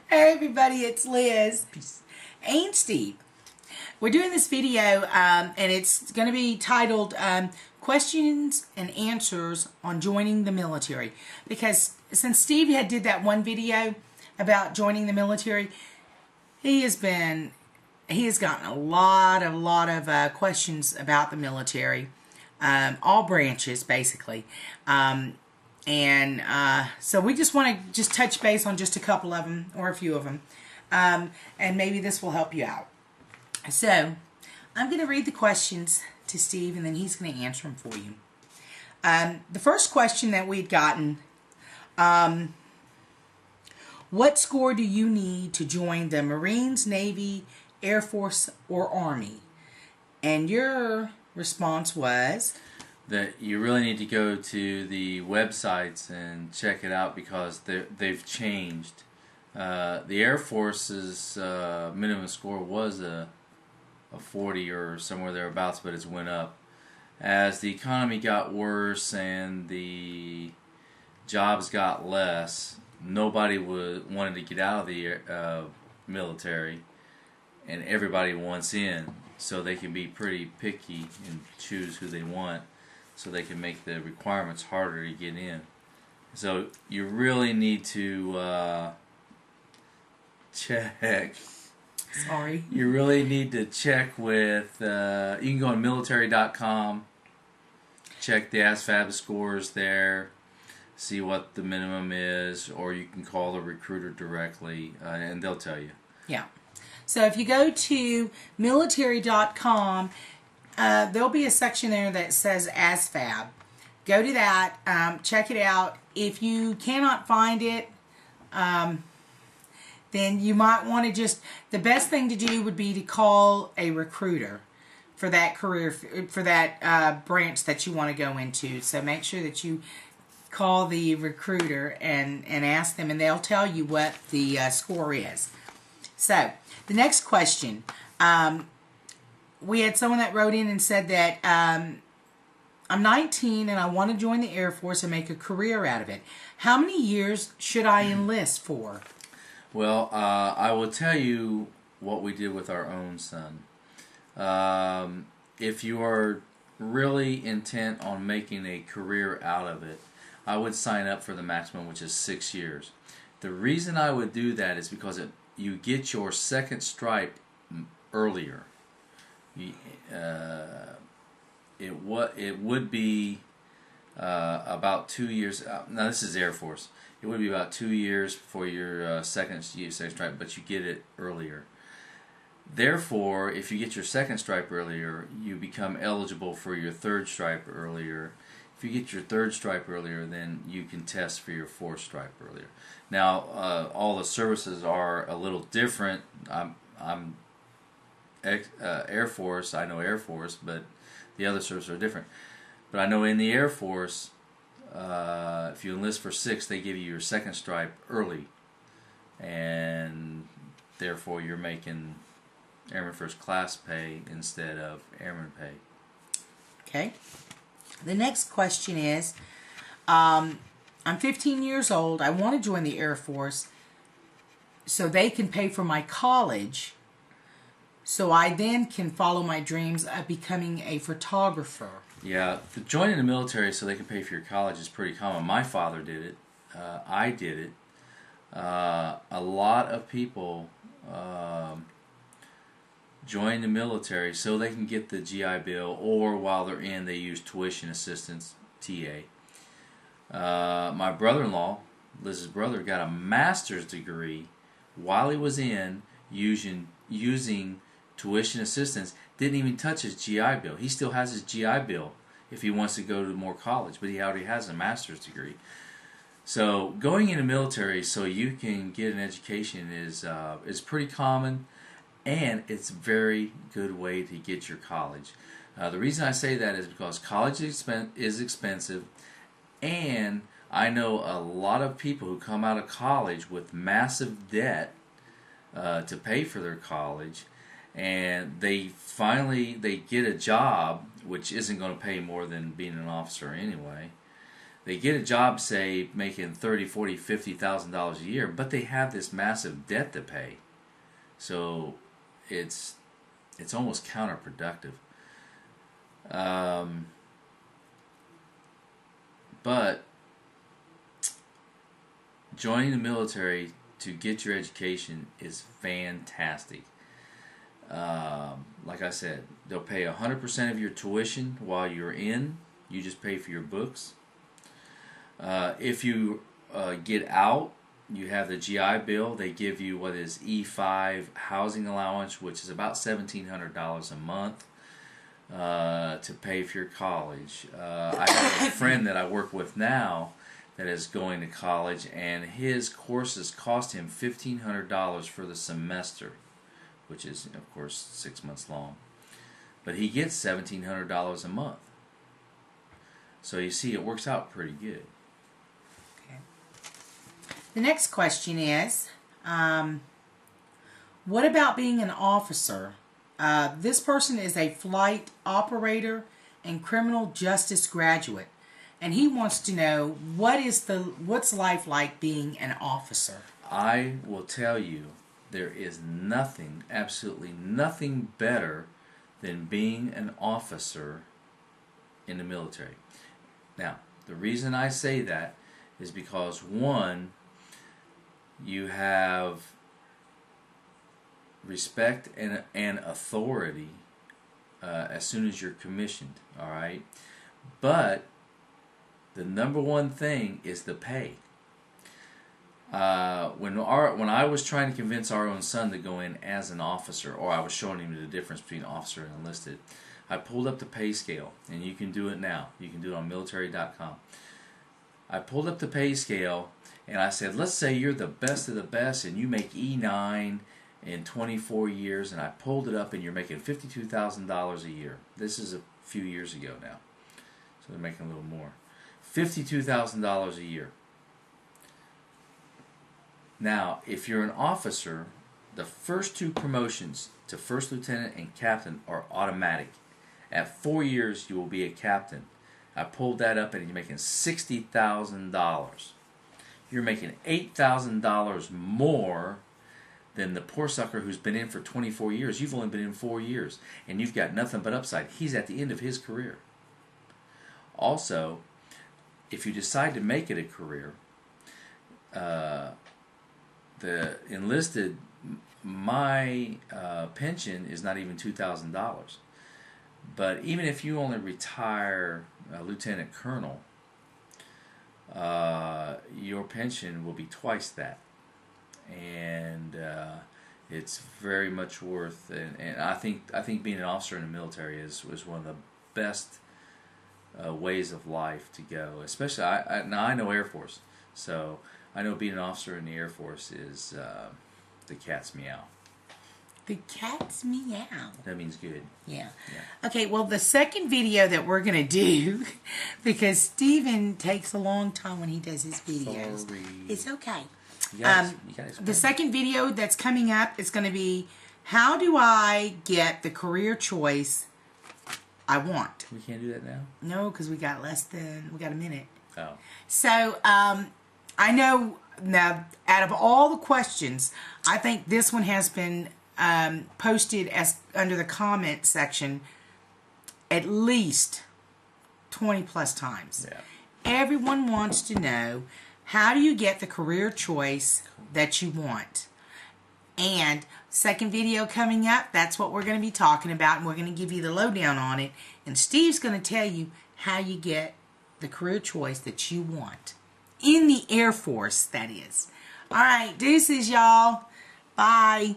Hey everybody, it's Liz Peace. and Steve. We're doing this video and it's going to be titled Questions and Answers on Joining the Military. Because since Steve had did that one video about joining the military, he has gotten a lot of questions about the military, all branches basically. So we just want to touch base on just a couple of them or a few of them. And maybe this will help you out. So I'm going to read the questions to Steve and then he's going to answer them for you. The first question that we'd gotten, what score do you need to join the Marines, Navy, Air Force, or Army? And your response was that you really need to go to the websites and check it out because they've changed. The Air Force's minimum score was a 40 or somewhere thereabouts, but it's went up. As the economy got worse and the jobs got less, nobody wanted to get out of the military, and everybody wants in, so they can be pretty picky and choose who they want, so they can make the requirements harder to get in. So you really need to check. Sorry. You really need to check with, you can go on military.com, check the ASVAB scores there, see what the minimum is, or you can call the recruiter directly, and they'll tell you. Yeah. So if you go to military.com, there'll be a section there that says ASVAB. Go to that, check it out. If you cannot find it, then you might want to the best thing to do would be to call a recruiter for that career, for that branch that you want to go into. So make sure that you call the recruiter and ask them, and they'll tell you what the score is. So the next question, we had someone that wrote in and said that I'm 19 and I want to join the Air Force and make a career out of it. How many years should I enlist for? Well, I will tell you what we did with our own son. If you are really intent on making a career out of it, I would sign up for the maximum, which is 6 years. The reason I would do that is because you get your second stripe earlier. It would be about 2 years. Now this is Air Force. It would be about 2 years before your second stripe, but you get it earlier. Therefore, if you get your second stripe earlier, you become eligible for your third stripe earlier. If you get your third stripe earlier, then you can test for your fourth stripe earlier. Now, all the services are a little different. I'm Air Force. I know Air Force, but the other services are different. But I know in the Air Force, if you enlist for 6, they give you your second stripe early, and therefore you're making Airman First Class pay instead of Airman pay. Okay. The next question is, I'm 15 years old. I want to join the Air Force so they can pay for my college, so I then can follow my dreams of becoming a photographer. Yeah, joining the military so they can pay for your college is pretty common. My father did it. I did it. A lot of people join the military so they can get the GI Bill, or while they're in, they use tuition assistance, TA. My brother-in-law, Liz's brother, got a master's degree while he was in using tuition assistance. Didn't even touch his GI Bill. He still has his GI Bill if he wants to go to more college, but he already has a master's degree. So going in the military so you can get an education is pretty common, and it's a very good way to get your college. The reason I say that is because college is expensive, and I know a lot of people who come out of college with massive debt to pay for their college, and they get a job which isn't going to pay more than being an officer anyway. they get a job, say, making $30,000, $40,000, $50,000 a year, but they have this massive debt to pay. So it's almost counterproductive. But joining the military to get your education is fantastic. Like I said, they'll pay 100% of your tuition while you're in. You just pay for your books. If you get out, you have the GI Bill. They give you what is E5 housing allowance, which is about $1,700 a month to pay for your college. I have a friend that I work with now that is going to college, and his courses cost him $1,500 for the semester, which is, of course, 6 months long. But he gets $1,700 a month. So you see, it works out pretty good. Okay. The next question is, what about being an officer? This person is a flight operator and criminal justice graduate, and he wants to know what's life like being an officer. I will tell you, there is nothing, absolutely nothing better than being an officer in the military. Now, the reason I say that is because, one, you have respect and authority as soon as you're commissioned, all right? But the number one thing is the pay. When I was trying to convince our own son to go in as an officer, or I was showing him the difference between officer and enlisted, I pulled up the pay scale, and you can do it now. You can do it on military.com. I pulled up the pay scale, and I said, let's say you're the best of the best, and you make E9 in 24 years, and I pulled it up, and you're making $52,000 a year. This is a few years ago now, so they're making a little more. $52,000 a year. Now, if you're an officer, the first two promotions to first lieutenant and captain are automatic. At 4 years, you will be a captain. I pulled that up, and you're making $60,000. You're making $8,000 more than the poor sucker who's been in for 24 years. You've only been in 4 years, and you've got nothing but upside. He's at the end of his career. Also, if you decide to make it a career, the enlisted, my pension is not even $2,000. But even if you only retire lieutenant colonel, your pension will be twice that. And it's very much worth, and I think being an officer in the military was one of the best ways of life to go. Especially, now I know Air Force, so I know being an officer in the Air Force is the cat's meow. The cat's meow. That means good. Yeah. Okay, well, the second video that we're going to do, because Steven takes a long time when he does his videos. Sorry. It's okay. You guys The second video that's coming up is going to be, how do I get the career choice I want? We can't do that now? No, because we got a minute. Oh. So, I know now, out of all the questions, I think this one has been posted as under the comment section at least 20 plus times. Yeah. Everyone wants to know, how do you get the career choice that you want? And second video coming up, that's what we're going to be talking about, and we're going to give you the lowdown on it. And Steve's going to tell you how you get the career choice that you want. In the Air Force, that is. All right, deuces, y'all. Bye.